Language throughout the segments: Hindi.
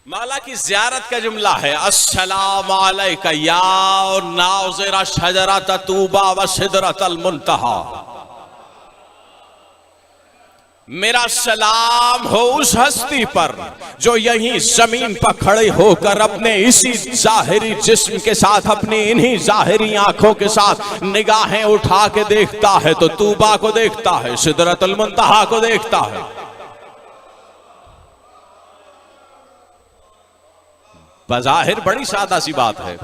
मौला की ज़ियारत का जुमला है अस्सलामु अलैका या नाज़िरा शजरत तूबा व सिदरतल मुंतहा। मेरा सलाम हो उस हस्ती पर जो यहीं जमीन पर खड़े होकर अपने इसी जाहिरी जिस्म के साथ, अपनी इन्हीं जाहिरी आंखों के साथ निगाहें उठा के देखता है तो तूबा को देखता है, सिदरतुल मुंतहा को देखता है। बज़ाहिर बड़ी सादा सी बात है।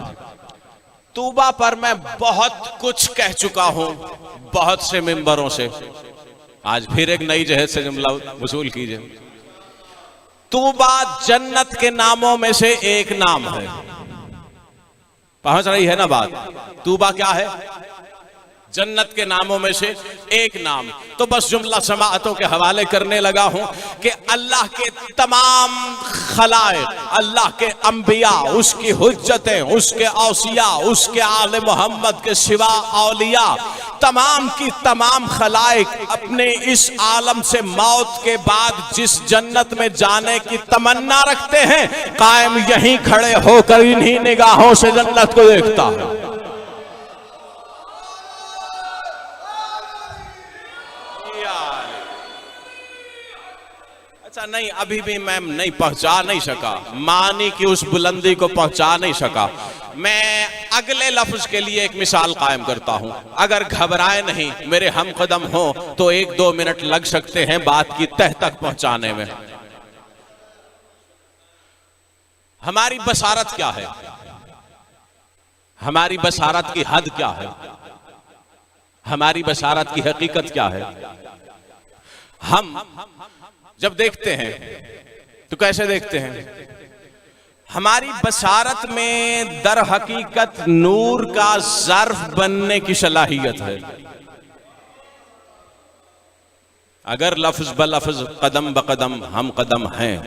तूबा पर मैं बहुत कुछ कह चुका हूं बहुत से मिंबरों से, आज फिर एक नई जहद से जुमला वसूल कीजिए। तूबा जन्नत के नामों में से एक नाम है। पहुंच रही है ना बात? तूबा क्या है? जन्नत के नामों में से एक नाम। तो बस जुमला समाअतों के हवाले करने लगा हूं कि अल्लाह के तमाम खलाइक, अल्लाह के अंबिया, उसकी हुज्जतें, उसके औसिया, उसके आले मोहम्मद के सिवा औलिया, तमाम की तमाम खलाइक अपने इस आलम से मौत के बाद जिस जन्नत में जाने की तमन्ना रखते हैं, कायम यहीं खड़े होकर इन्हीं निगाहों से जन्नत को देखता है। अच्छा नहीं, अभी भी मैं नहीं पहुंचा नहीं सका, मानी की उस बुलंदी को पहुंचा नहीं सका। मैं अगले लफ्ज के लिए एक मिसाल कायम करता हूं। अगर घबराए नहीं, मेरे हम कदम हो तो 1-2 मिनट लग सकते हैं बात की तह तक पहुंचाने में। हमारी बसारत क्या है? हमारी बसारत की हद क्या है? हमारी बसारत की हकीकत क्या है? हम जब देखते हैं तो कैसे देखते हैं? हमारी बसारत में दर हकीकत नूर का ज़र्फ बनने की सलाहियत है। अगर लफ्ज ब लफ्ज, कदम ब कदम हम कदम हैं,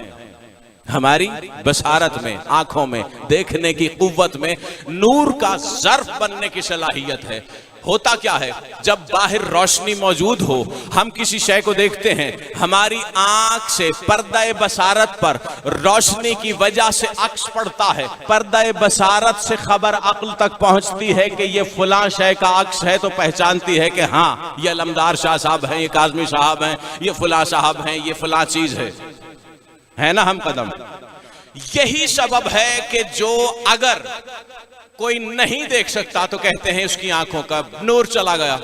हमारी बसारत में, आंखों में, देखने की कुव्वत में नूर का ज़र्फ बनने की सलाहियत है। होता क्या है, जब बाहर रोशनी मौजूद हो, हम किसी शय को देखते हैं, हमारी आंख से पर्दा बसारत पर रोशनी की वजह से अक्स पड़ता है, पर्दा बसारत से खबर अक्ल तक पहुंचती है कि ये फलां शय का अक्स है, तो पहचानती है कि हाँ ये अलमदार शाह साहब हैं, ये काज़मी साहब हैं, ये फलां साहब हैं, ये फलां चीज है ना हम कदम। यही सबब है कि जो अगर कोई नहीं देख सकता तो कहते हैं उसकी आंखों का नूर चला गया।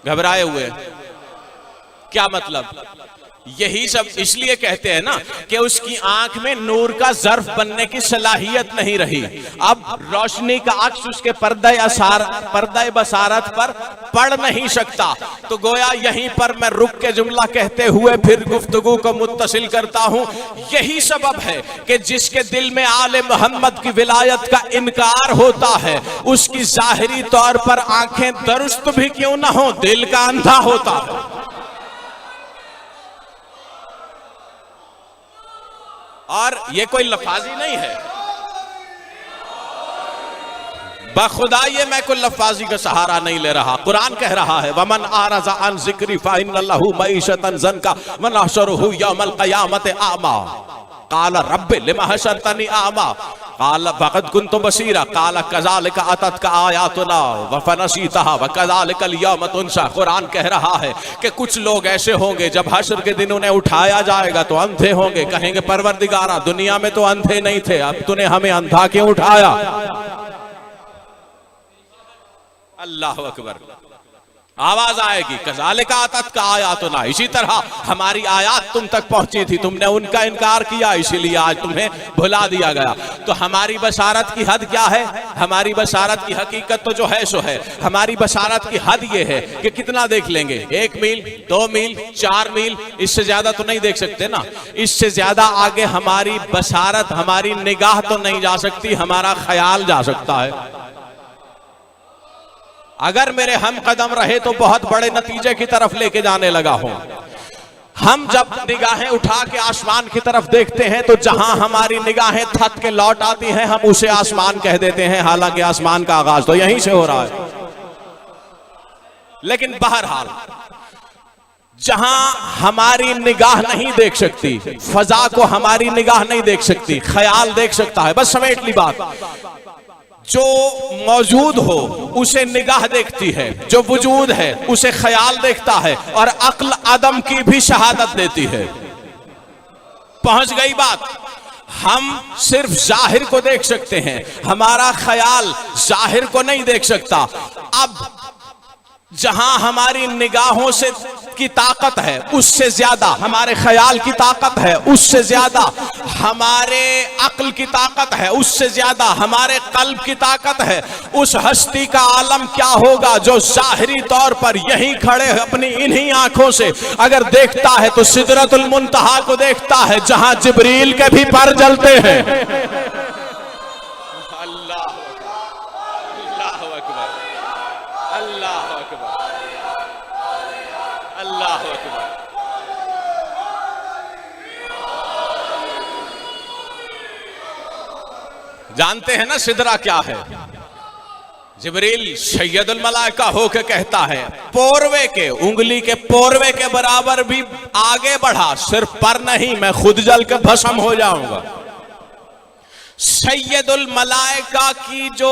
घबराए हुए, क्या मतलब? यही सब इसलिए कहते हैं ना कि उसकी आंख में नूर का ज़र्फ बनने की सलाहियत नहीं रही। अब रोशनी का अक्स उसके पर्दा बसारत पर पड़ नहीं सकता। तो गोया यहीं पर मैं रुक के जुमला कहते हुए फिर गुफ्तगू को मुत्तसिल करता हूं। यही सबब है कि जिसके दिल में आले मोहम्मद की विलायत का इनकार होता है, उसकी जाहिरी तौर पर आंखें दुरुस्त भी क्यों ना हो, दिल का अंधा होता है। और ये कोई लफाजी नहीं है, बखुदा ये मैं कोई लफाजी का सहारा नहीं ले रहा। कुरान कह रहा है वमन आरज़ा अन ज़िक्री फ़इन्न लहू मईशतन ज़न्का व नहशुरुहु यौमल क़यामति आमा क़ाल रब्बि लिमा हशरतनी आमा क़ाल फ़क़द कुन्तु बसीरा क़ाल कज़ालिका अततका आयातुना व फ़नसीतहा व कज़ालिकल यौम तुनसा। कुरान कह रहा है कि कुछ लोग ऐसे होंगे जब हश्र के दिन उन्हें उठाया जाएगा तो अंधे होंगे, कहेंगे परवरदिगारा दुनिया में तो अंधे नहीं थे, अब तूने हमें अंधा क्यों उठाया? अल्लाह अकबर। आवाज आएगी कज़ालिका अततका आयातुना, इसी तरह हमारी आयात तुम तक पहुंची थी, तुमने उनका इनकार किया, इसीलिए आज तुम्हें भुला दिया गया। तो हमारी बसारत की हद क्या है? हमारी बसारत की हकीकत तो जो है सो है। हमारी बसारत की हद ये है कि कितना देख लेंगे, 1 मील, 2 मील, 4 मील, इससे ज्यादा तो नहीं देख सकते ना। इससे ज्यादा आगे हमारी बसारत, हमारी निगाह तो नहीं जा सकती, हमारा ख्याल जा सकता है। अगर मेरे हम कदम रहे तो बहुत बड़े नतीजे की तरफ लेके जाने लगा हूं। हम जब निगाहें उठा के आसमान की तरफ देखते हैं तो जहां हमारी निगाहें थक के लौट आती हैं, हम उसे आसमान कह देते हैं, हालांकि आसमान का आगाज तो यहीं से हो रहा है। लेकिन बहरहाल जहां हमारी निगाह नहीं देख सकती, फजा को हमारी निगाह नहीं देख सकती, ख्याल देख सकता है। बस समेट ली बात। जो मौजूद हो उसे निगाह देखती है, जो वजूद है उसे ख्याल देखता है, और अक्ल अदम की भी शहादत देती है। पहुंच गई बात। हम सिर्फ जाहिर को देख सकते हैं, हमारा ख्याल जाहिर को नहीं देख सकता। अब जहां हमारी निगाहों से की ताकत है, उससे ज्यादा हमारे ख्याल की ताकत है, उससे ज्यादा हमारे अक्ल की ताकत है, उससे ज्यादा हमारे कल्ब की ताकत है। उस हस्ती का आलम क्या होगा जो जाहिरी तौर पर यहीं खड़े अपनी इन्हीं आंखों से अगर देखता है तो सिदरतुल मुंतहा को देखता है, जहां जिब्रील के भी पर जलते हैं। अल्लाह अकबर, अल्लाह अकबर, अल्लाह अकबर। जानते हैं ना सिदरा क्या है? जिब्रील सैयदुल मलाइका होके कहता है, पोरवे के, उंगली के पोरवे के बराबर भी आगे बढ़ा, सिर्फ पर नहीं, मैं खुद जल के भस्म हो जाऊंगा। सैयदुल मलाइका की जो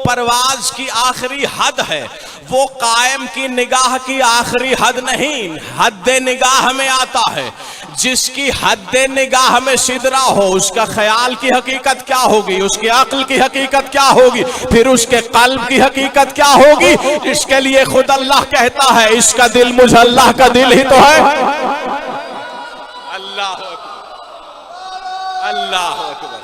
परवाज की आखिरी हद है, वो कायम की निगाह की आखिरी हद नहीं, हद निगाह में आता है। जिसकी हद निगाह में सिदरा हो, उसका ख्याल की हकीकत क्या होगी, उसकी अक्ल की हकीकत क्या होगी, फिर उसके कल्ब की हकीकत क्या होगी। इसके लिए खुद अल्लाह कहता है, इसका दिल मुझे अल्लाह का दिल ही तो है। अल्लाह अकबर, अल्लाह अकबर।